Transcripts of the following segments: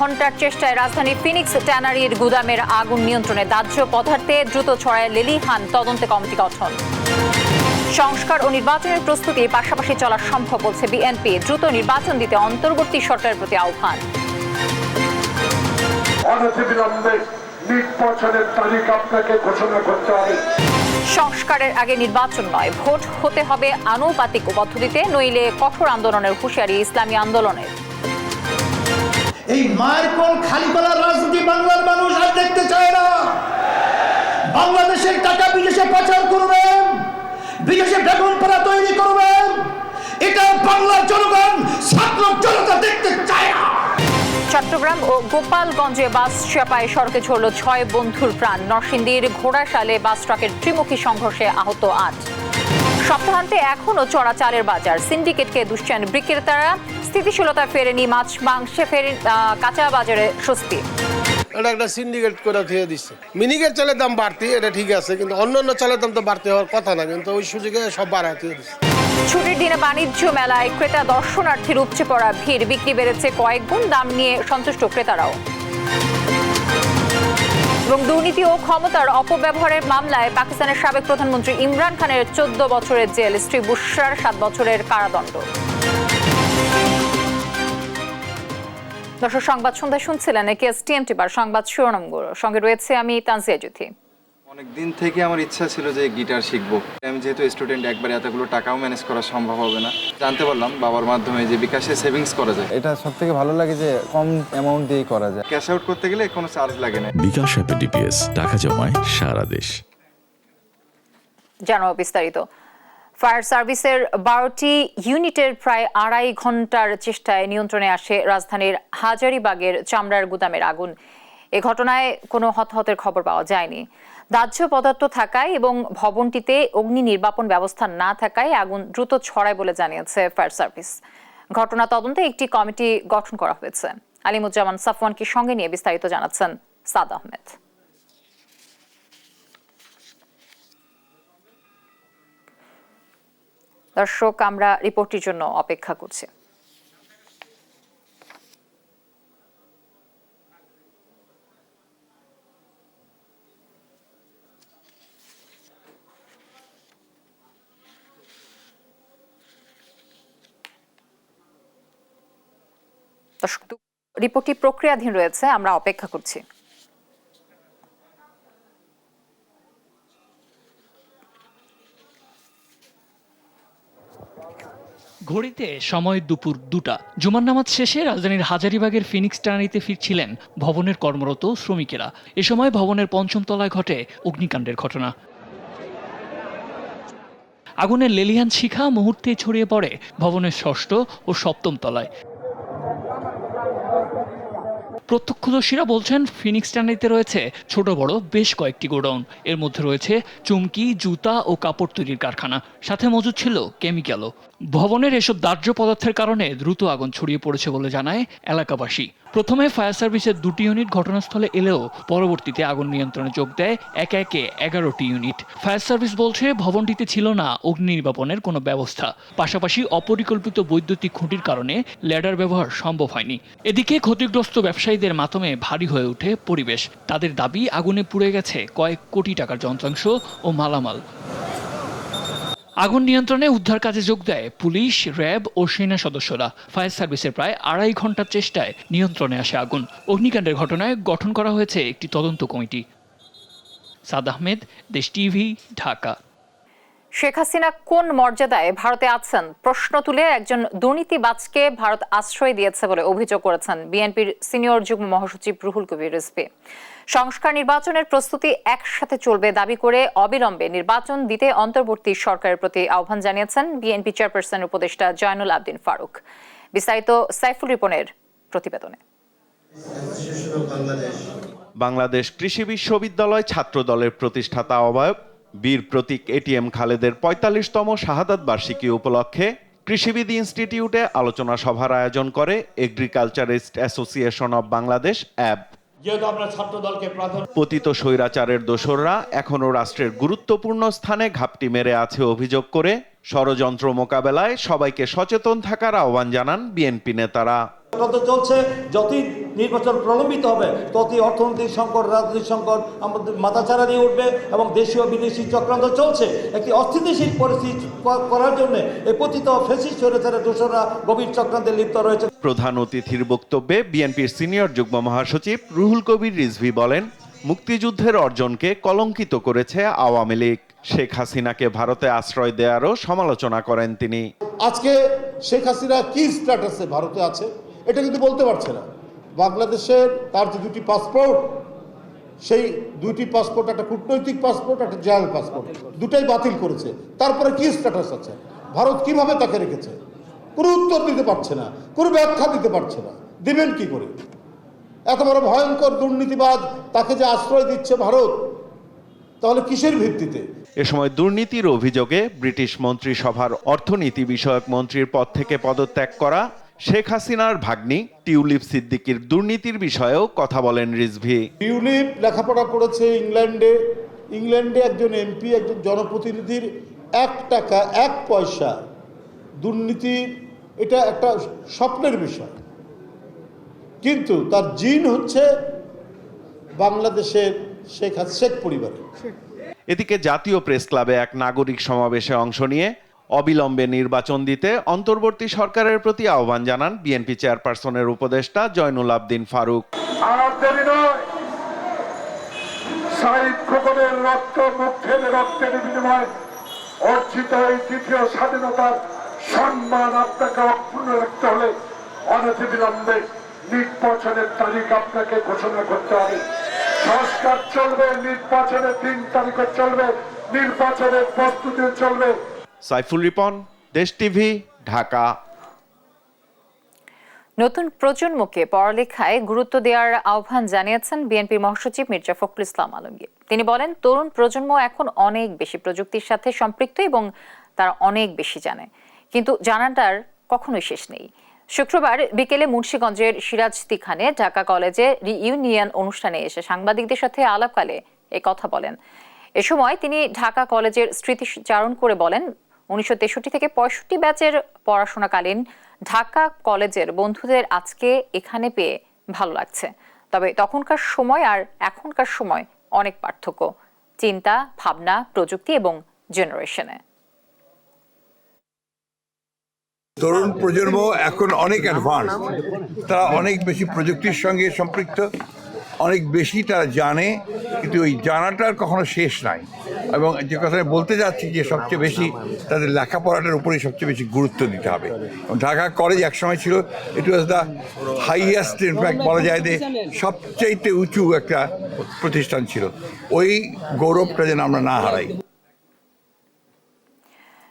ঘন্টার চেষ্টায় রাজধানী ফিনিক্স ট্যানারির গুদামের আগুন নিয়ন্ত্রণে দাহ্য পদার্থে দ্রুত ছড়ায় লেলিহান তদন্তে কমিটি গঠন। সংস্কার ও নির্বাচনের প্রস্তুতি পাশাপাশি চলা সম্ভব বলছে বিএনপি। দ্রুত নির্বাচন দিতে অন্তর্বর্তী সরকারের প্রতি আহ্বান। নির্বাচনের তারিখ আপনাকে ঘোষণা করতে হবে। সংস্কারের আগে নির্বাচন নয়, ভোট হতে হবে আনুপাতিক পদ্ধতিতে, নইলে কঠোর আন্দোলনের হুঁশিয়ারি ইসলামী আন্দোলনের। এই মায়ের কোল খালি করার রাজনীতি বাংলার মানুষ আর দেখতে চায় না। বাংলাদেশের টাকা বিদেশে পাচার করবেন, বিদেশে বেগুন পোড়া তৈরি করবেন, এটা বাংলার জনগণ ছাত্র জনতা দেখতে চায় না। চট্টগ্রাম ও গোপালগঞ্জে বাস চাপায় সড়কে ঝরল 6 বন্ধুর প্রাণ। নরসিংদীর ঘোড়াশালে বাস ট্রাকের ত্রিমুখী সংঘর্ষে আহত 8। সপ্তাহান্তে এখনও চড়া চালের বাজার, সিন্ডিকেটকে দুষছেন বিক্রেতারা। স্থিতিশীলতা ফেরেনি মাছ মাংসে, কাঁচা বাজারে স্বস্তি। এটা একটা সিন্ডিকেট করে দিয়ে দিচ্ছে। মিনিকেট চালের দাম বাড়তি, এটা ঠিক আছে, কিন্তু অন্যান্য চালের দাম তো বাড়তে হওয়ার কথা না, কিন্তু ওই সুযোগে সব বাড়াতে দিচ্ছে। ছুটির দিনে বাণিজ্য মেলায় ক্রেতা দর্শনার্থীর উপচে পড়া ভিড়, বিক্রি বেড়েছে কয়েক গুণ, দাম নিয়ে সন্তুষ্ট ক্রেতারাও। এবং দুর্নীতি ও ক্ষমতার অপব্যবহারের মামলায় পাকিস্তানের সাবেক প্রধানমন্ত্রী ইমরান খানের 14 বছরের জেল, স্ত্রী বুশরার 7 বছরের কারাদণ্ড। দর্শক, সংবাদ সন্ধ্যায় শুনছিলেন টিএমটি বার সংবাদ শিরোনামগুলো। সঙ্গে রয়েছে আমি তানজিয়া জ্যোতি। অনেক দিন থেকে আমার ইচ্ছা ছিল যে গিটার শিখবো। আমি যেহেতু স্টুডেন্ট, একবারে এতগুলো টাকাও ম্যানেজ করা সম্ভব হবে না। জানতে পারলাম বাবার মাধ্যমে যে বিকাশে সেভিংস করা যায়। এটা সবথেকে ভালো লাগে যে কম অ্যামাউন্ট দিয়েই করা যায়। ক্যাশ আউট করতে গেলে কোনো চার্জ লাগে না। বিকাশ অ্যাপে ডিপিএস, টাকা জমায় সারা দেশ। জানাবো বিস্তারিত। ফায়ার সার্ভিসের 12টি ইউনিটের প্রায় 2.5 ঘন্টার চেষ্টায় নিয়ন্ত্রণে আসে রাজধানীর হাজারীবাগের চামড়ার গুদামের আগুন। এ ঘটনায় কোনো হতাহতের খবর পাওয়া যায়নি। দাহ্য পদার্থ থাকায় এবং ভবনটিতে অগ্নি নির্বাপন ব্যবস্থা না থাকায় আগুন দ্রুত ছড়ায় বলে জানিয়েছে ফায়ার সার্ভিস। ঘটনা তদন্তে একটি কমিটি গঠন করা হয়েছে। আলিমুজ্জামান সাফওয়ানকে সঙ্গে নিয়ে বিস্তারিত জানাচ্ছেন সাদ আহমেদ। দর্শক, আমরা রিপোর্টের জন্য অপেক্ষা করছি। দর্শক, রিপোর্টটি প্রক্রিয়াধীন রয়েছে, আমরা অপেক্ষা করছি। ঘড়িতে সময় দুপুর 2টা। জুমার নামাজ শেষে রাজধানীর হাজারীবাগের ফিনিক্স ট্যানারিতে ফিরছিলেন ভবনের কর্মরত শ্রমিকেরা। এ সময় ভবনের 5ম তলায় ঘটে অগ্নিকাণ্ডের ঘটনা। আগুনের লেলিহান শিখা মুহূর্তে ছড়িয়ে পড়ে ভবনের 6ষ্ঠ ও 7ম তলায়। প্রত্যক্ষদর্শীরা বলছেন, ফিনিক্স ট্যানারিতে রয়েছে ছোট বড় বেশ কয়েকটি গোডাউন। এর মধ্যে রয়েছে চুমকি, জুতা ও কাপড় তৈরির কারখানা, সাথে মজুদ ছিল কেমিক্যালও। ভবনের এসব দাহ্য পদার্থের কারণে দ্রুত আগুন ছড়িয়ে পড়েছে বলে জানায় এলাকাবাসী। প্রথমে ফায়ার সার্ভিসের 2টি ইউনিট ঘটনাস্থলে এলেও পরবর্তীতে আগুন নিয়ন্ত্রণে যোগ দেয় একে একে 11টি ইউনিট। ফায়ার সার্ভিস বলছে, ভবনটিতে ছিল না অগ্নি নির্বাপনের কোনো ব্যবস্থা। পাশাপাশি অপরিকল্পিত বৈদ্যুতিক খুঁটির কারণে ল্যাডার ব্যবহার সম্ভব হয়নি। এদিকে ক্ষতিগ্রস্ত ব্যবসায়ীদের মাধ্যমে ভারী হয়ে ওঠে পরিবেশ। তাদের দাবি, আগুনে পুড়ে গেছে কয়েক কোটি টাকার যন্ত্রাংশ ও মালামাল। আগুন নিয়ন্ত্রণে উদ্ধার কাজে যোগ দেয় পুলিশ, র্যাব ও সেনা সদস্যরা। ফায়ার সার্ভিসের প্রায় 2.5 ঘন্টার চেষ্টায় নিয়ন্ত্রণে আসে আগুন। অগ্নিকাণ্ডের ঘটনায় গঠন করা হয়েছে একটি তদন্ত কমিটি। সাদ আহমেদ, দেশ টিভি, ঢাকা। শেখ হাসিনা কোন মর্যাদায় ভারতে আছেন প্রশ্ন তুলে একজন দুর্নীতিবাজকে ভারত আশ্রয় দিয়েছে বলে অভিযোগ করেছেন বিএনপির সিনিয়র যুগ্ম মহাসচিব রুহুল কবির রিজভী। সংস্কার নির্বাচনের প্রস্তুতি একসাথে চলবে দাবি করে অবিলম্বে নির্বাচন দিতে অন্তর্বর্তী সরকারের প্রতি আহ্বান জানিয়েছেন বিএনপি চেয়ারপারসন উপদেষ্টা জয়নুল আবদিন ফারুক। বিস্তারিত সাইফুল রিপনের প্রতিবেদনে। বাংলাদেশ কৃষি বিশ্ববিদ্যালয় ছাত্র দলের প্রতিষ্ঠাতা আহ্বায়ক বীর প্রতীক এটিএম খালেদের 45তম শাহাদাত বার্ষিকী উপলক্ষে কৃষিবিদ ইনস্টিটিউটে আলোচনা সভার আয়োজন করে এগ্রিকালচারিস্ট অ্যাসোসিয়েশন অব বাংলাদেশ অ্যাব। পতিত স্বৈরাচারের দোসররা এখনও রাষ্ট্রের গুরুত্বপূর্ণ স্থানে ঘাপটি মেরে আছে অভিযোগ করে ষড়যন্ত্র মোকাবেলায় সবাইকে সচেতন থাকার আহ্বান জানান বিএনপি নেতারা। চলছে, যতই নির্বাচন প্রলম্বিত হবে ততই অর্থনৈতিক সংকট, রাজনৈতিক সংকট আমাদের মাথাচাড়া দিয়ে উঠবে এবং দেশীয় বিদেশি চক্রান্ত চলছে। একটি অস্থিতিশীল পরিস্থিতি করার জন্য এই পতিত ফ্যাসিস্ট স্বৈরাচারের দোসররা গভীর চক্রান্তে লিপ্ত রয়েছে। প্রধান অতিথির বক্তব্যে বিএনপির সিনিয়র যুগ্ম মহাসচিব রুহুল কবির রিজভী বলেন, মুক্তিযুদ্ধের অর্জনকে কলঙ্কিত করেছে আওয়ামী লীগ। শেখ হাসিনাকে ভারতে আশ্রয় দেওয়ারও সমালোচনা করেন তিনি। আজকে শেখ হাসিনা কি স্ট্যাটাসে ভারতে আছে এটা কিন্তু বলতে পারছে না। বাংলাদেশের তার যে দুটি পাসপোর্ট, সেই দুইটি পাসপোর্ট, একটা কূটনৈতিক পাসপোর্ট, একটা জেনারেল পাসপোর্ট, দুটাই বাতিল করেছে। তারপরে কি স্ট্যাটাস আছে, ভারত কিভাবে তাকে রেখেছে, কোনো উত্তর দিতে পারছে না, কোনো ব্যাখ্যা দিতে পারছে না। দিবেন কি করে? এত বড় ভয়ঙ্কর দুর্নীতিবাদ তাকে যে আশ্রয় দিচ্ছে ভারত, তাহলে কিসের ভিত্তিতে? এ সময় দুর্নীতির অভিযোগে ব্রিটিশ মন্ত্রিসভার অর্থনীতি বিষয়ক মন্ত্রীর পদ থেকে পদত্যাগ করা শেখ হাসিনার ভাগ্নি টিউলিপ সিদ্দিকীর দুর্নীতির বিষয়েও কথা বলেন রিজভী। টিউলিপ লেখাপড়া করেছে ইংল্যান্ডে। ইংল্যান্ডে একজন এমপি, একজন জনপ্রতিনিধির 1 টাকা 1 পয়সা দুর্নীতির এটা একটা স্বপ্নের বিষয়, কিন্তু তার জিন হচ্ছে বাংলাদেশের শেখ পরিবারের। এদিকে জাতীয় প্রেস ক্লাবে এক নাগরিক সমাবেশে অংশ নিয়ে অবিলম্বে নির্বাচন দিতে অন্তর্বর্তী সরকারের প্রতি আহ্বান জানান বিএনপি চেয়ারপারসনের উপদেষ্টা জয়নুল আবদিন ফারুক। আর দেরি নয়, শহীদ খোকনের রক্তের বিনিময়ে অর্জিত এই দ্বিতীয় স্বাধীনতার সম্মান আপনাকে অক্ষুণ্ণ রাখতে হলে অনতিবিলম্বে নির্বাচনের তারিখ আপনাকে ঘোষণা করতে হবে। সংস্কার চলবে, নির্বাচনের 3 তারিখে চলবে, নির্বাচনের প্রস্তুতি চলবে। সাইফুল রিপন, দেশ টিভি, ঢাকা। নতুন প্রজন্মকে পড়ালেখায় গুরুত্ব দেওয়ার আহ্বান জানিয়েছেন বিএনপির মহাসচিব মির্জা ফখরুল ইসলাম আলমগীর। তিনি বলেন, তরুণ প্রজন্ম এখন অনেক বেশি প্রযুক্তির সাথে সম্পৃক্ত এবং তারা অনেক বেশি জানে, কিন্তু জানাটার কখনোই শেষ নেই। শুক্রবার বিকেলে মুন্সিগঞ্জের সিরাজদিখানে ঢাকা কলেজে রিইউনিয়ন অনুষ্ঠানে এসে সাংবাদিকদের সাথে আলাপকালে এ কথা বলেন। এ সময় তিনি ঢাকা কলেজের স্মৃতিচারণ করে বলেন, 1963 থেকে 65 ব্যাচের পড়াশোনাকালীন ঢাকা কলেজের বন্ধুদের আজকে এখানে পেয়ে ভালো লাগছে। তবে তখনকার সময় আর এখনকার সময় অনেক পার্থক্য, চিন্তা, ভাবনা, প্রযুক্তি এবং জেনারেশনে। তরুণ প্রজন্ম এখন অনেক অ্যাডভান্স, তারা অনেক বেশি প্রযুক্তির সঙ্গে সম্পৃক্ত, অনেক বেশি তারা জানে, কিন্তু ওই জানাটার কখনো শেষ নাই। এবং যে কথা আমি বলতে যাচ্ছি যে সবচেয়ে বেশি তাদের লেখাপড়াটার উপরেই সবচেয়ে বেশি গুরুত্ব দিতে হবে। ঢাকা কলেজ একসময় ছিল, ইট ওয়াজ দ্য হাইয়েস্ট, ইনফ্যাক্ট বলা যায় যে সবচাইতে উঁচু একটা প্রতিষ্ঠান ছিল। ওই গৌরবটা যেন আমরা না হারাই।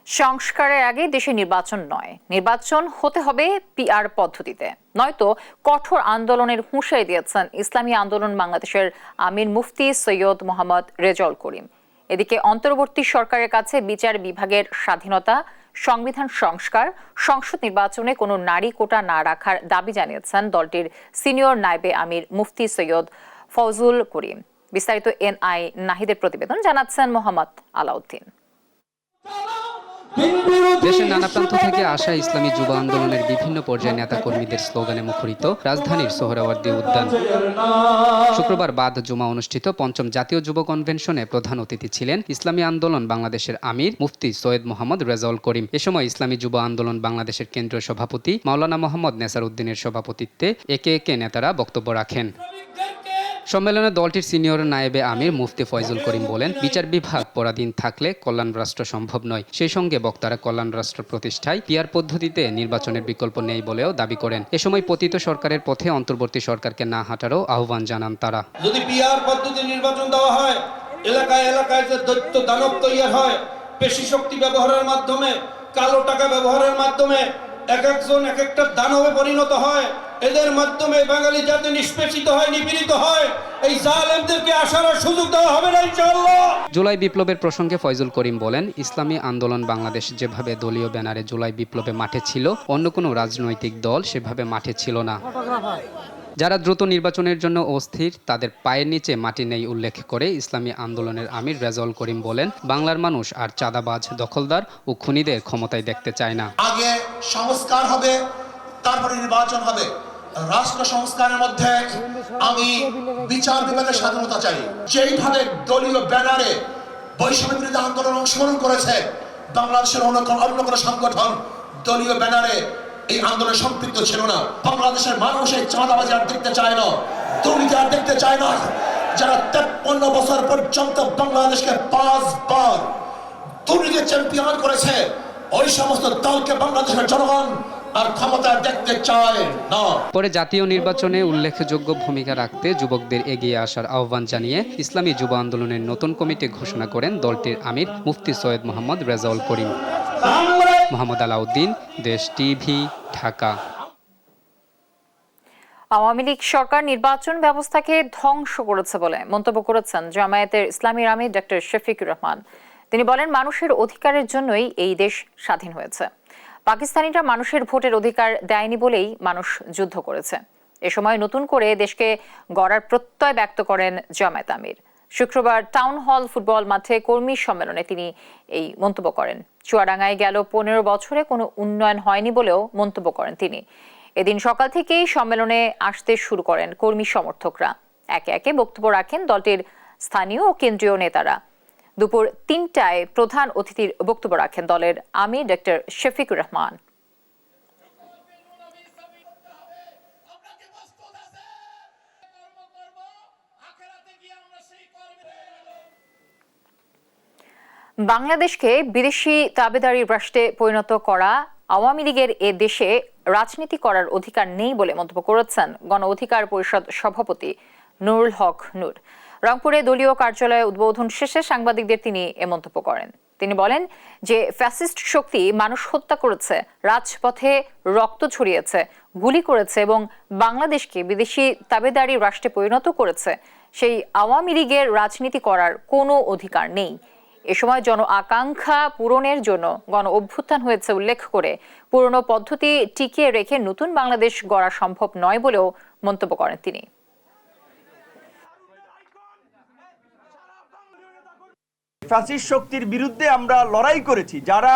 সংস্কারের আগে দেশে নির্বাচন নয়, নির্বাচন হতে হবে পিআর পদ্ধতিতে, নয়তো কঠোর আন্দোলনের হুঁশিয়ারি দিয়েছেন ইসলামী আন্দোলন বাংলাদেশের আমির মুফতি সৈয়দ মোহাম্মদ রেজাউল করিম। এদিকে অন্তর্বর্তী সরকারের কাছে বিচার বিভাগের স্বাধীনতা, সংবিধান সংস্কার, সংসদ নির্বাচনে কোনো নারী কোটা না রাখার দাবি জানিয়েছেন দলটির সিনিয়র নায়েবে আমির মুফতি সৈয়দ ফজলুল করিম। বিস্তারিত এনআই নাহিদের প্রতিবেদন, জানাচ্ছেন মোহাম্মদ আলাউদ্দিন। দেশের নানা প্রান্ত থেকে আসা ইসলামী যুব আন্দোলনের বিভিন্ন পর্যায়ে নেতা কর্মীদের স্লোগানে মুখরিত রাজধানীর সোহরাওয়ার্দী উদ্যান। শুক্রবার বাদ জুমা অনুষ্ঠিত ৫ম জাতীয় যুব কনভেনশনে প্রধান অতিথি ছিলেন ইসলামী আন্দোলন বাংলাদেশের আমির মুফতি সৈয়দ মোহাম্মদ রেজাউল করিম। এ সময় ইসলামী যুব আন্দোলন বাংলাদেশের কেন্দ্রীয় সভাপতি মাওলানা মোহাম্মদ নেসার উদ্দিনের সভাপতিত্বে একে একে নেতারা বক্তব্য রাখেন। সম্মেলনে দলটির সিনিয়র নায়েবে আমির মুফতি ফয়জুল করিম বলেন, বিচার বিভাগ পরাধীন থাকলে কল্যাণ রাষ্ট্র সম্ভব নয়। সেই সঙ্গে বক্তারা কল্যাণ রাষ্ট্র প্রতিষ্ঠায় পিআর পদ্ধতিতে নির্বাচনের বিকল্প নেই বলেও দাবি করেন। এ সময় পতিত সরকারের পথে অন্তর্বর্তী সরকারকে না হাঁটারও আহ্বান জানান তারা। যদি পিআর পদ্ধতি নির্বাচন দেওয়া হয়, এলাকায় এলাকায় যে দৈত্য দানব তৈরি হয়, পেশি শক্তি ব্যবহারের মাধ্যমে, কালো টাকা ব্যবহারের মাধ্যমে এক একজন এক একটা দানবে পরিণত হয়, এদের মাধ্যমে বাঙালি জাতি নিষ্পেষিত হয়, নিপীড়িত হয়। এই জালেমদেরকে আসার সুযোগ দেওয়া হবে না ইনশাআল্লাহ। জুলাই বিপ্লবের প্রসঙ্গে ফয়জুল করিম বলেন, ইসলামী আন্দোলন বাংলাদেশ যেভাবে দলীয় ব্যানারে জুলাই বিপ্লবে মাঠে ছিল, অন্য কোনো রাজনৈতিক দল সেভাবে মাঠে ছিল না। যারা দ্রুত নির্বাচনের জন্য অস্থির, তাদের পায়ের নিচে মাটি নেই উল্লেখ করে ইসলামী আন্দোলনের আমির রেজাউল করিম বলেন, বাংলার মানুষ আর চাঁদাবাজ, দখলদার ও খুনিদের ক্ষমতায় দেখতে চায় না। আগে সংস্কার হবে, তারপরে নির্বাচন হবে। রাষ্ট্র সংস্কারের মধ্যে আমি বিচার বিভাগের স্বাধীনতা চাই। যেইভাবে দলীয় ব্যানারে বৈষম্য বিরোধী আন্দোলন অংশগ্রহণ করেছে বাংলাদেশের অন্য কোনো সংগঠন দলীয় ব্যানারে এই আন্দোলনে সম্পৃক্ত ছিল না। বাংলাদেশের মানুষ এই চাঁদাবাজি আর দেখতে চায় না, দুর্নীতি আর দেখতে চায় না। যারা 53 বছর পর্যন্ত বাংলাদেশকে 5 বার দুর্নীতির চ্যাম্পিয়ন করেছে, ওই সমস্ত দলকে বাংলাদেশের জনগণ আর ক্ষমতা দেখতে চায় না। পরে জাতীয় নির্বাচনে উল্লেখযোগ্য ভূমিকা রাখতে যুবকদের এগিয়ে আসার আহ্বান জানিয়ে ইসলামী যুব আন্দোলনের নতুন কমিটি ঘোষণা করেন দলটির আমির মুফতি সৈয়দ মোহাম্মদ রেজাউল করিম। মোহাম্মদ আলাউদ্দিন, দেশ টিভি, ঢাকা। আওয়ামী লীগ সরকার নির্বাচন ব্যবস্থাকে ধ্বংস করেছে বলে মন্তব্য করেছেন জামায়াতের ইসলামীর আমির ডক্টর শফিকুর রহমান। তিনি বলেন, মানুষের অধিকারের জন্যই এই দেশ স্বাধীন হয়েছে। পাকিস্তানিরা মানুষের ভোটের অধিকার দেয়নি বলেই মানুষ যুদ্ধ করেছে। এ সময় নতুন করে দেশকে গড়ার প্রত্যয় ব্যক্ত করেন জামায়াত আমির। শুক্রবার টাউন হল ফুটবল মাঠে কর্মী সম্মেলনে তিনি এই মন্তব্য করেন। চুয়াডাঙ্গায় গেল 15 বছরে কোনো উন্নয়ন হয়নি বলেও মন্তব্য করেন তিনি। এদিন সকাল থেকেই সম্মেলনে আসতে শুরু করেন কর্মী সমর্থকরা। একে একে বক্তব্য রাখেন দলটির স্থানীয় ও কেন্দ্রীয় নেতারা। দুপুর 3টায় প্রধান অতিথির বক্তব্য রাখেন দলের আমির ডক্টর শফিকুর রহমান। বাংলাদেশকে বিদেশি তাবেদারির রাষ্ট্রে পরিণত করা আওয়ামী লীগের এ দেশে রাজনীতি করার অধিকার নেই বলে মন্তব্য করেছেন গণ অধিকার পরিষদ সভাপতি নুরুল হক নূর। রংপুরে দলীয় কার্যালয়ে উদ্বোধন শেষে সাংবাদিকদের তিনি এ মন্তব্য করেন। তিনি বলেন যে ফ্যাসিস্ট শক্তি মানুষ হত্যা করেছে, রাজপথে রক্ত ছড়িয়েছে, গুলি করেছে এবং বাংলাদেশকে বিদেশি তাবেদারি রাষ্ট্রে পরিণত করেছে। সেই আওয়ামী লীগের রাজনীতি করার কোনো অধিকার নেই। এ সময় জন আকাঙ্ক্ষা পূরণের জন্য গণ অভ্যুত্থান হয়েছে উল্লেখ করে পুরনো পদ্ধতি টিকিয়ে রেখে নতুন বাংলাদেশ গড়া সম্ভব নয় বলেও মন্তব্য করেন তিনি। ফ্যাসিস্ট শক্তির বিরুদ্ধে আমরা লড়াই করেছি, যারা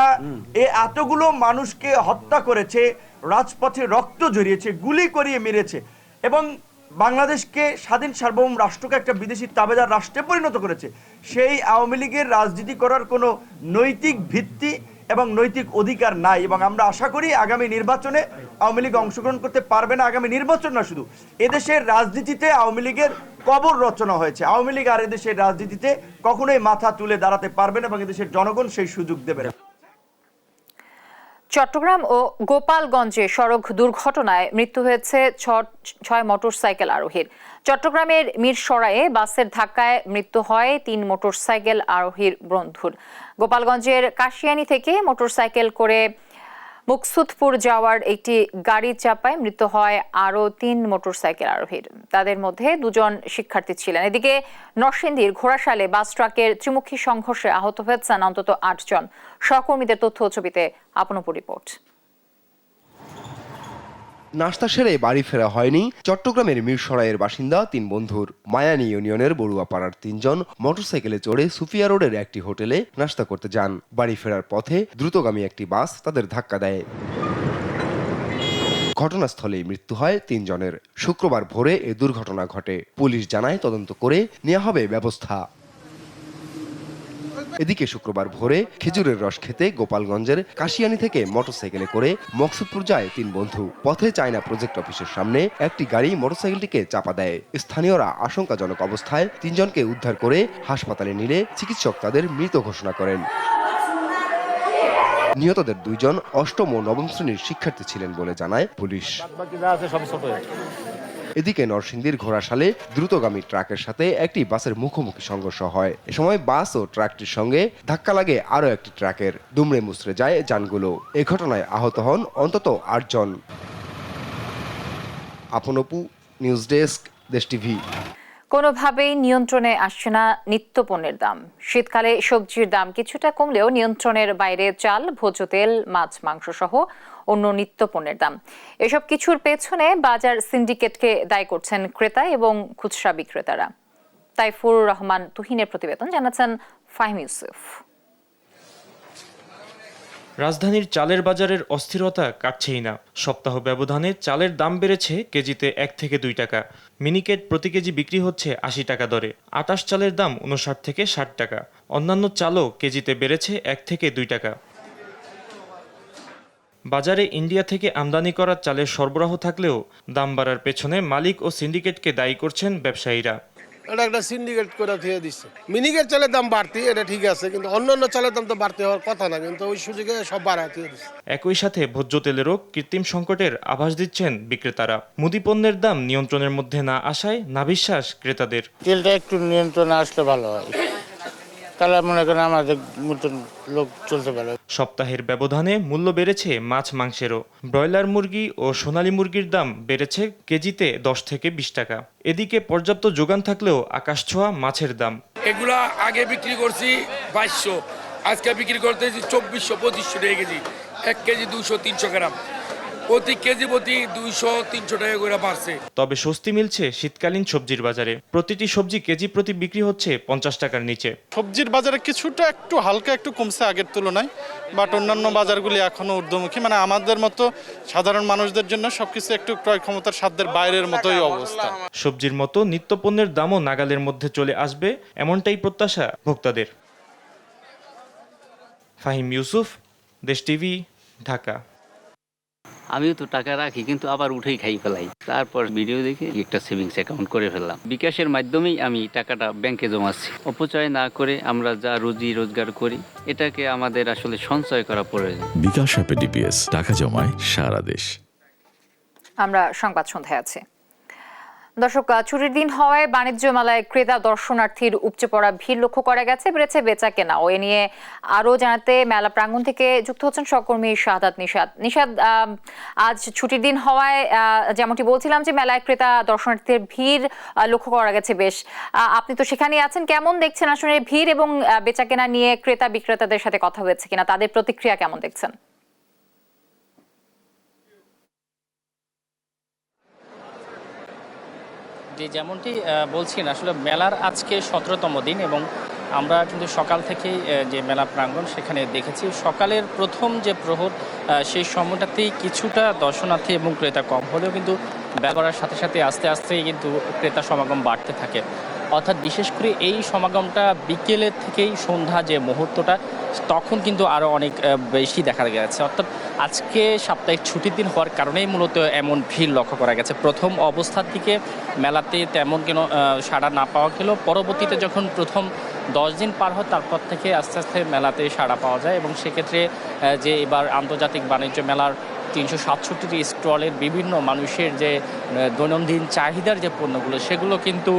এতগুলো মানুষকে হত্যা করেছে, রাজপথে রক্ত ঝরিয়েছে, গুলি করিয়ে মেরেছে এবং বাংলাদেশকে স্বাধীন সার্বভৌম রাষ্ট্রকে একটা বিদেশি তাবেদার রাষ্ট্রে পরিণত করেছে। সেই আওয়ামী লীগের রাজনীতি করার কোনো নৈতিক ভিত্তি এবং নৈতিক অধিকার নাই এবং আমরা আশা করি আগামী নির্বাচনে আওয়ামী লীগ অংশগ্রহণ করতে পারবে না। আগামী নির্বাচন না, শুধু এদেশের রাজনীতিতে আওয়ামী লীগের কবর রচনা হয়েছে। আওয়ামী লীগ আর এদেশের রাজনীতিতে কখনোই মাথা তুলে দাঁড়াতে পারবে না এবং এদেশের জনগণ সেই সুযোগ দেবে না। চট্টগ্রাম ও গোপালগঞ্জে সড়ক দুর্ঘটনায় মৃত্যু হয়েছে 6 মোটরসাইকেল আরোহীর। চট্টগ্রামের মিরসরাইয়ে বাসের ধাক্কায় মৃত্যু হয় 3 মোটরসাইকেল আরোহীর বন্ধুর। গোপালগঞ্জের কাশিয়ানী থেকে মোটরসাইকেল করে মুকসুদপুর যাওয়ার একটি গাড়ি চাপায় মৃত্যু হয় আরও 3 মোটরসাইকেল আরোহীর। তাদের মধ্যে 2 জন শিক্ষার্থী ছিলেন। এদিকে নরসিংদীর ঘোড়াশালে বাস ট্রাকের ত্রিমুখী সংঘর্ষে আহত হয়েছেন অন্তত 8 জন। সহকর্মীদের তথ্য ও ছবিতে আপনপুর রিপোর্ট। নাস্তা সেরে বাড়ি ফেরা হয়নি চট্টগ্রামের মিরসরাইয়ের বাসিন্দা 3 বন্ধুর। মায়ানী ইউনিয়নের বড়ুয়াপাড়ার 3 জন মোটরসাইকেলে চড়ে সুফিয়া রোডের একটি হোটেলে নাস্তা করতে যান। বাড়ি ফেরার পথে দ্রুতগামী একটি বাস তাদের ধাক্কা দেয়। ঘটনাস্থলেই মৃত্যু হয় 3 জনের। শুক্রবার ভোরে এ দুর্ঘটনা ঘটে। পুলিশ জানায় তদন্ত করে নেওয়া হবে ব্যবস্থা। এদিকে শুক্রবার ভোরে খেজুরের রস খেতে গোপালগঞ্জের কাশিয়ানী থেকে মোটরসাইকেলে করে মকসুদপুর যায় 3 বন্ধু। পথে চায়না প্রজেক্ট অফিসের সামনে একটি গাড়ি মোটরসাইকেলটিকে চাপা দেয়। স্থানীয়রা আশঙ্কাজনক অবস্থায় 3 জনকে উদ্ধার করে হাসপাতালে নিলে চিকিৎসক তাদের মৃত ঘোষণা করেন। নিহতদের 2 জন 8ম ও 9ম শ্রেণীর শিক্ষার্থী ছিলেন বলে জানায় পুলিশ। এদিকে নরসিংদীর ঘোড়াশালে দ্রুতগামী ট্রাকের সাথে একটি বাসের মুখোমুখি সংঘর্ষ হয়। এ সময় বাস ও ট্রাকটির সঙ্গে ধাক্কা লাগে আরও একটি ট্রাকের। দুমড়ে মুচড়ে যায় যানগুলো। এ ঘটনায় আহত হন অন্তত 8 জন। আপনপু, নিউজ ডেস্ক, দেশ টিভি। কোনোভাবেই নিয়ন্ত্রণে আসছে না নিত্যপণ্যের দাম। শীতকালে সবজির দাম কিছুটা কমলেও নিয়ন্ত্রণের বাইরে চাল, ভোজ্য তেল, মাছ, মাংস সহ অন্য নিত্যপণ্যের দাম। এসব কিছুর পেছনে বাজার সিন্ডিকেটকে দায়ী করছেন ক্রেতা এবং খুচরা বিক্রেতারা। তাইফুর রহমান তুহিনের প্রতিবেদন, জানাচ্ছেন ফাহিম ইউসুফ। রাজধানীর চালের বাজারের অস্থিরতা কাটছেই না। সপ্তাহ ব্যবধানে চালের দাম বেড়েছে কেজিতে 1 থেকে 2 টাকা। মিনিকেট প্রতি কেজি বিক্রি হচ্ছে 80 টাকা দরে। আটাশ চালের দাম 59 থেকে 60 টাকা। অন্যান্য চালও কেজিতে বেড়েছে 1 থেকে 2 টাকা। বাজারে ইন্ডিয়া থেকে আমদানি করা চালের সরবরাহ থাকলেও দাম বাড়ার পেছনে মালিক ও সিন্ডিকেটকে দায়ী করছেন ব্যবসায়ীরা। এটা একটা সিন্ডিকেট করে দিয়ে দিচ্ছে। মিনিকেট চালের দাম বাড়তি, এটা ঠিক আছে, কিন্তু অন্যান্য চালের দাম তো বাড়তে হওয়ার কথা না, কিন্তু ওই সুযোগে সব বাড়াতে দিচ্ছে। একই সাথে ভোজ্য তেলেরও কৃত্রিম সংকটের আভাস দিচ্ছেন বিক্রেতারা। মুদি পণ্যের দাম নিয়ন্ত্রণের মধ্যে না আসায় নাভিশ্বাস ক্রেতাদের। তেলটা একটু নিয়ন্ত্রণে আসলে ভালো হয়, তাহলে মনে করেন আমাদের মতন লোক চলতে পারে। সপ্তাহের ব্যবধানে মূল্য বেড়েছে মাছ মাংসেরও। ব্রয়লার মুরগি ও সোনালী মুরগির দাম বেড়েছে কেজিতে 10 থেকে 20 টাকা। এদিকে পর্যাপ্ত যোগান থাকলেও আকাশছোঁয়া মাছের দাম। এগুলা আগে বিক্রি করছি 2200, আজকে বিক্রি করতেছি 2400-2500 টাকা কেজি। 1 কেজি 200-300 গ্রাম, প্রতি কেজি প্রতি 200-300 টাকা করে বাড়ছে। তবে স্বস্তি মিলছে শীতকালীন সবজির বাজারে। প্রতিটি সবজি কেজি প্রতি বিক্রি হচ্ছে 50 টাকার নিচে। সবজির বাজারে কিছুটা একটু হালকা একটু কমছে আগের তুলনায়, বাট অন্যান্য বাজারগুলি এখনো ঊর্ধ্বমুখী। মানে আমাদের মতো সাধারণ মানুষদের জন্য সবকিছু একটু ক্রয় ক্ষমতার সাধ্যের বাইরের মতোই অবস্থা। সবজির মতো নিত্যপণ্যের দামও নাগালের মধ্যে চলে আসবে, এমনটাই প্রত্যাশা ভোক্তাদের। ফাহিম ইউসুফ, দেশ টিভি, ঢাকা। আমিও তো টাকা রাখি, কিন্তু আবার উঠেই খাই ফেলাই। তারপর ভিডিও দেখে একটা সেভিংস অ্যাকাউন্ট করে ফেললাম। বিকাশের মাধ্যমেই আমি টাকাটা ব্যাংকে জমাচ্ছি। অপচয় না করে আমরা যা রুজি রোজগার করি, এটাকে আমাদের আসলে সঞ্চয় করা প্রয়োজন। বিকাশ অ্যাপে ডিপিএস, টাকা জমায় সারা দেশ। আমরা সংবাদ সন্ধ্যায় আছি। দর্শক, ছুটির দিন হওয়ায় বাণিজ্য মেলায় ক্রেতা দর্শনার্থীর উপচে পড়া ভিড় লক্ষ্য করা গেছে। বেড়েছে বেচা কেনা। ও এ নিয়ে আরো জানাতে মেলা প্রাঙ্গণ থেকে যুক্ত হচ্ছেন সহকর্মী শাহাদাত নিশাদ। নিশাদ, আজ ছুটির দিন হওয়ায় যেমনটি বলছিলাম যে মেলায় ক্রেতা দর্শনার্থীর ভিড় লক্ষ্য করা গেছে বেশ। আপনি তো সেখানেই আছেন, কেমন দেখছেন আসলে ভিড় এবং বেচা কেনা নিয়ে? ক্রেতা বিক্রেতাদের সাথে কথা হয়েছে কিনা, তাদের প্রতিক্রিয়া কেমন দেখছেন? যেমনটি বলছেন, আসলে মেলার আজকে 17তম দিন এবং আমরা কিন্তু সকাল থেকেই যে মেলা প্রাঙ্গণ সেখানে দেখেছি সকালের প্রথম যে প্রহর সেই সময়টাতেই কিছুটা দর্শনার্থী এবং ক্রেতা কম হলেও কিন্তু ব্যবহারের সাথে সাথে আস্তে আস্তে কিন্তু ক্রেতা সমাগম বাড়তে থাকে। অর্থাৎ বিশেষ করে এই সমাগমটা বিকেলের থেকেই সন্ধ্যা যে মুহূর্তটা, তখন কিন্তু আরও অনেক বেশি দেখা গেছে। অর্থাৎ আজকে সাপ্তাহিক ছুটির দিন হওয়ার কারণেই মূলত এমন ভিড় লক্ষ্য করা গেছে। প্রথম অবস্থার দিকে মেলাতে তেমন কোনো সাড়া না পাওয়া গেলেও পরবর্তীতে যখন প্রথম 10 দিন পার হয় তারপর থেকে আস্তে আস্তে মেলাতে সাড়া পাওয়া যায় এবং সেক্ষেত্রে যে এবার আন্তর্জাতিক বাণিজ্য মেলার 367টি স্টলের বিভিন্ন মানুষের যে দৈনন্দিন চাহিদার যে পণ্যগুলো, সেগুলো কিন্তু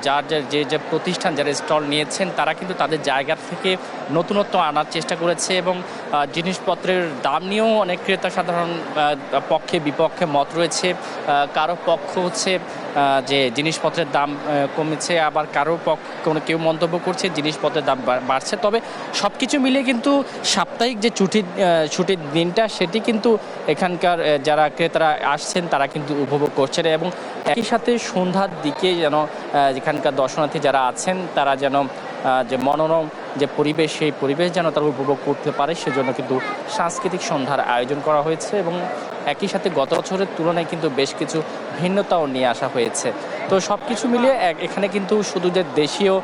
যার যে প্রতিষ্ঠান যারা স্টল নিয়েছেন তারা কিন্তু তাদের জায়গা থেকে নতুনত্ব আনার চেষ্টা করেছে এবং জিনিসপত্রের দাম নিয়েও অনেক ক্রেতা সাধারণ পক্ষে বিপক্ষে মত রয়েছে। কারো পক্ষ হচ্ছে যে জিনিসপত্রের দাম কমেছে, আবার কারো কেউ মন্তব্য করছে জিনিসপত্রের দাম বাড়ছে। তবে সব কিছু মিলিয়ে কিন্তু সাপ্তাহিক যে ছুটির দিনটা সেটি কিন্তু এখানকার যারা ক্রেতারা আসছেন তারা কিন্তু উপভোগ করছেন এবং একই সাথে সন্ধ্যার দিকে যেন এখানকার দর্শনার্থী যারা আছেন তারা যেন যে মনোরম যে পরিবেশ, সেই পরিবেশ যেন তারা উপভোগ করতে পারে সেজন্য কিন্তু সাংস্কৃতিক সন্ধ্যার আয়োজন করা হয়েছে এবং একই সাথে গত বছরের তুলনায় কিন্তু বেশ কিছু ভিন্নতাও নিয়ে আসা হয়েছে। তো সব কিছু মিলিয়ে এখানে কিন্তু শুধু যে দেশীয়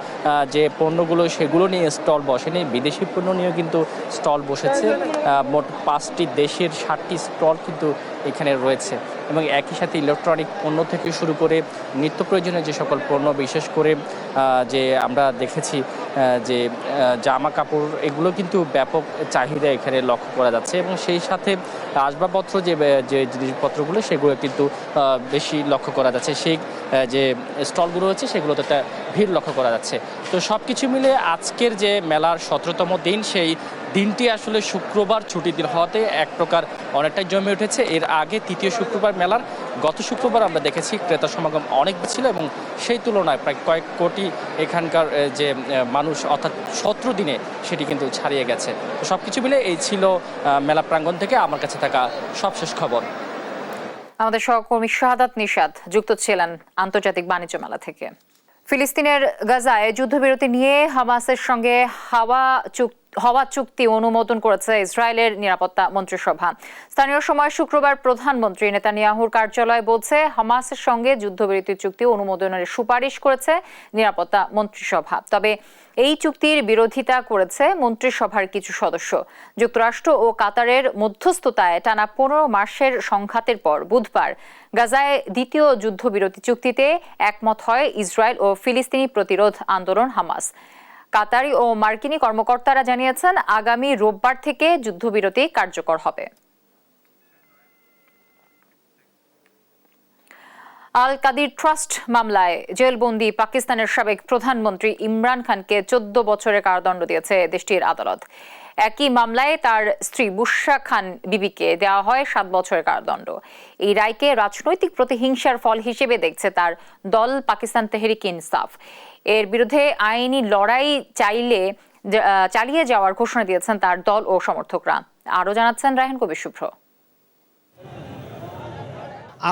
যে পণ্যগুলো সেগুলো নিয়ে স্টল বসেনি, বিদেশি পণ্য নিয়েও কিন্তু স্টল বসেছে। মোট 5টি দেশের 60টি স্টল কিন্তু এখানে রয়েছে এবং একই সাথে ইলেকট্রনিক পণ্য থেকে শুরু করে নিত্য প্রয়োজনীয় যে সকল পণ্য, বিশেষ করে যে আমরা দেখেছি যে জামা কাপড়, এগুলো কিন্তু ব্যাপক চাহিদা এখানে লক্ষ্য করা যাচ্ছে এবং সেই সাথে আসবাবপত্র যে জিনিসপত্রগুলো সেগুলো কিন্তু বেশি লক্ষ্য করা যাচ্ছে। সেই যে স্টলগুলো রয়েছে সেগুলোতে একটা ভিড় লক্ষ্য করা যাচ্ছে। তো সব কিছু মিলে আজকের যে মেলার 17তম দিন, সেই দিনটি আসলে শুক্রবার ছুটির দিন হওয়াতে এক প্রকার অনেকটাই জমে উঠেছে। এর আগে তৃতীয় শুক্রবার মেলার গত শুক্রবার আমরা দেখেছি ক্রেতা সমাগম অনেক ছিল এবং সেই তুলনায় প্রায় কয়েক কোটি এখানকার যে মানুষ, অর্থাৎ 17 দিনে সেটি কিন্তু ছাড়িয়ে গেছে। তো সব কিছু মিলে এই ছিল মেলা প্রাঙ্গণ থেকে আমার কাছে থাকা সবশেষ খবর। আমাদের সহকর্মী শাহাদাত নিশাদ যুক্ত ছিলেন আন্তর্জাতিক বাণিজ্য মেলা থেকে। ফিলিস্তিনের গাজায় যুদ্ধবিরতি নিয়ে হামাসের সঙ্গে হওয়া চুক্তি অনুমোদন করেছে ইসরায়েলের নিরাপত্তা মন্ত্রিসভা। স্থানীয় সময় শুক্রবার প্রধানমন্ত্রী নেতানিয়াহুর কার্যালয় বলছে, হামাসের সঙ্গে যুদ্ধবিরতি চুক্তি অনুমোদনের সুপারিশ করেছে নিরাপত্তা মন্ত্রিসভা। তবে এই চুক্তির বিরোধিতা করেছে মন্ত্রিসভার কিছু সদস্য। যুক্তরাষ্ট্র ও কাতারের মধ্যস্থতায় টানা 15 মাসের সংঘাতের পর বুধবার গাজায় দ্বিতীয় যুদ্ধবিরতি চুক্তিতে একমত হয় ইসরায়েল ও ফিলিস্তিনি প্রতিরোধ আন্দোলন হামাস। কাতারি ও মার্কিনী কর্মকর্তারা জানিয়েছেন, আগামী রোববার থেকে যুদ্ধবিরতি কার্যকর হবে। আল কাদির ট্রাস্ট মামলায় জেলবন্দি পাকিস্তানের সাবেক প্রধানমন্ত্রী ইমরান খানকে 14 বছরের কারাদণ্ড দিয়েছে দেশটির আদালত। একই মামলায় তার স্ত্রী বুশরা খান বিবিকে দেওয়া হয় 7 বছরের কারাদণ্ড। এই রায়কে রাজনৈতিক প্রতিহিংসার ফল হিসেবে দেখছে তার দল পাকিস্তান তেহরিক ইনসাফ। এর বিরুদ্ধে আইনি লড়াই চালিয়ে যাওয়ার ঘোষণা দিয়েছেন তার দল ও সমর্থকরা। আরও জানাচ্ছেন রায়হান কবির শুভ্র।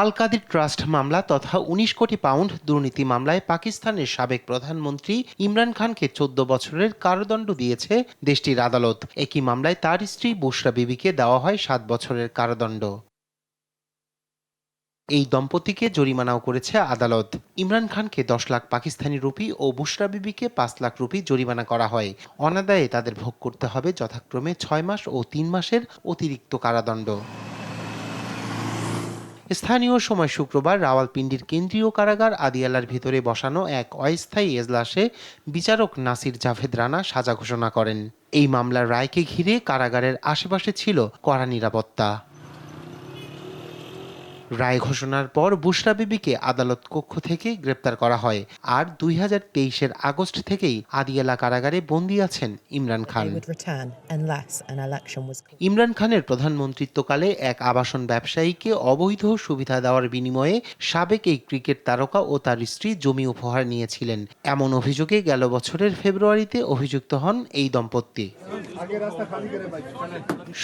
আল কাদির ট্রাস্ট মামলা তথা 19 কোটি পাউন্ড দুর্নীতি মামলায় পাকিস্তানের সাবেক প্রধানমন্ত্রী ইমরান খানকে 14 বছরের কারাদণ্ড দিয়েছে দেশটির আদালত। একই মামলায় তার স্ত্রী বুশরা বিবিকে দেওয়া হয় 7 বছরের কারাদণ্ড। এই দম্পতিকে জরিমানাও করেছে আদালত। ইমরান খানকে 10 লাখ পাকিস্তানি রুপি ও বুশরা বিবিকে 5 লাখ রুপি জরিমানা করা হয়। অনাদায়ে তাদের ভোগ করতে হবে যথাক্রমে 6 মাস ও 3 মাসের অতিরিক্ত কারাদণ্ড। স্থানীয় সময় শুক্রবার রাওয়ালপিন্ডির কেন্দ্রীয় কারাগার আদিয়ালার ভিতরে বসানো এক অস্থায়ী এজলাসে বিচারক নাসির জাভেদ রানা সাজা ঘোষণা করেন। এই মামলার রায়কে ঘিরে কারাগারের আশেপাশে ছিল কড়া নিরাপত্তা। রায় ঘোষণার পর বুশরা বিবিকে আদালত কক্ষ থেকে গ্রেপ্তার করা হয়। আর 2023-এর আগস্ট থেকেই আদিয়ালা কারাগারে বন্দী আছেন ইমরান খান। ইমরান খানের প্রধানমন্ত্রিত্বকালে এক আবাসন ব্যবসায়ীকে অবৈধ সুবিধা দেওয়ার বিনিময়ে সাবেক এই ক্রিকেট তারকা ও তার স্ত্রী জমি উপহার নিয়েছিলেন। এমন অভিযোগে গেল বছরের ফেব্রুয়ারিতে অভিযুক্ত হন এই দম্পতি।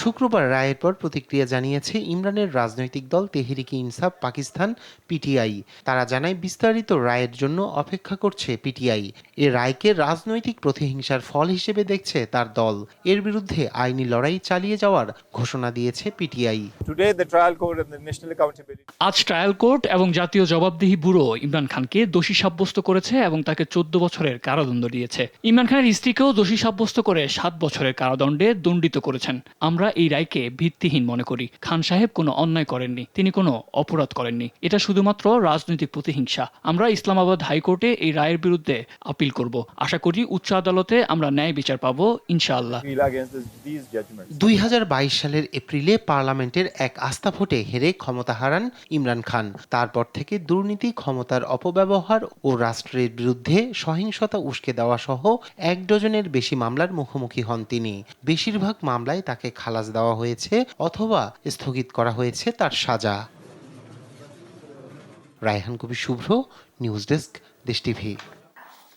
শুক্রবার রায়ের পর প্রতিক্রিয়া জানিয়েছে ইমরানের রাজনৈতিক দল তেহরিক ইনসাফ পাকিস্তান পিটিআই। তারা জানায়, বিস্তারিত রায়ের জন্য অপেক্ষা করছে পিটিআই। এ রায়কে রাজনৈতিক প্রতিহিংসার ফল হিসেবে দেখছে তার দল। এর বিরুদ্ধে আইনি লড়াই চালিয়ে যাওয়ার ঘোষণা দিয়েছে পিটিআই। আজ ট্রায়াল কোর্ট এবং জাতীয় জবাবদিহি ব্যুরো ইমরান খানকে দোষী সাব্যস্ত করেছে এবং তাকে 14 বছরের কারাদণ্ড দিয়েছে। ইমরান খানের স্ত্রীকেও দোষী সাব্যস্ত করে 7 বছরের কারাদণ্ডে দণ্ডিত করেছেন। আমরা এই রায়কে ভিত্তিহীন মনে করি। খান সাহেব কোনো অন্যায় করেননি, তিনি কোনো অপরাধ করেননি। এটা শুধুমাত্র রাজনৈতিক প্রতিহিংসা। আমরা ইসলামাবাদ হাইকোর্টে এই রায়ের বিরুদ্ধে আপিল করব। আশা করি উচ্চ আদালতে আমরা ন্যায় বিচার পাবো ইনশাআল্লাহ। 2022 সালের এপ্রিলে পার্লামেন্টের এক আস্থা ভোটে হেরে ক্ষমতা হারান ইমরান খান। তারপর থেকে দুর্নীতি, ক্ষমতার অপব্যবহার ও রাষ্ট্রের বিরুদ্ধে সহিংসতা উস্কে দেওয়া সহ 1 ডজনের বেশি মামলার মুখোমুখি হন তিনি। বেশিরভাগ মামলায় তাকে খালাস দেওয়া হয়েছে অথবা স্থগিত করা হয়েছে তার সাজা। রায়হান কবির শুভ্র, নিউজ ডেস্ক, দেশ টিভি।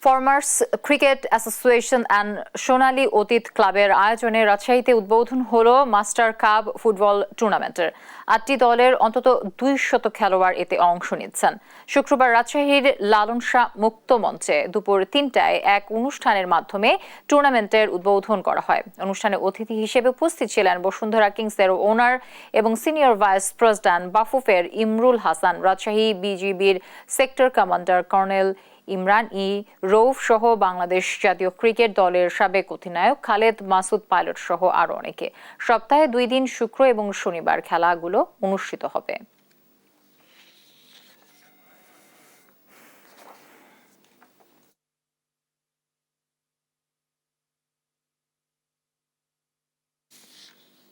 ফরমার্স ক্রিকেট অ্যাসোসিয়েশন অ্যান্ড সোনালী অতীত ক্লাবের আয়োজনে রাজশাহীতে উদ্বোধন হলো মাস্টার কাপ ফুটবল টুর্নামেন্টের। 8টি দলের অন্তত 200 খেলোয়াড় এতে অংশ নিচ্ছেন। শুক্রবার রাজশাহীর লালন শাহ মুক্ত মঞ্চে দুপুর 3টায় এক অনুষ্ঠানের মাধ্যমে টুর্নামেন্টের উদ্বোধন করা হয়। অনুষ্ঠানে অতিথি হিসেবে উপস্থিত ছিলেন বসুন্ধরা কিংসের ওনার এবং সিনিয়র ভাইস প্রেসিডেন্ট বাফুফের ইমরুল হাসান, রাজশাহী বিজিবির sector commander colonel Imran Rauf সহ বাংলাদেশ জাতীয় ক্রিকেট দলের সাবেক অধিনায়ক খালেদ মাসুদ পাইলট সহ আরো অনেকে। সপ্তাহে 2 দিন শুক্র এবং শনিবার খেলাগুলো অনুষ্ঠিত হবে।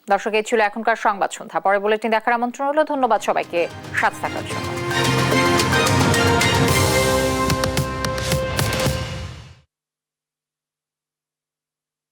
দর্শক, এই ছিল এখনকার সংবাদ সন্ধ্যা। পরে বুলেটিন দেখার আমন্ত্রণ হলো। ধন্যবাদ সবাইকে সাথে থাকার জন্য।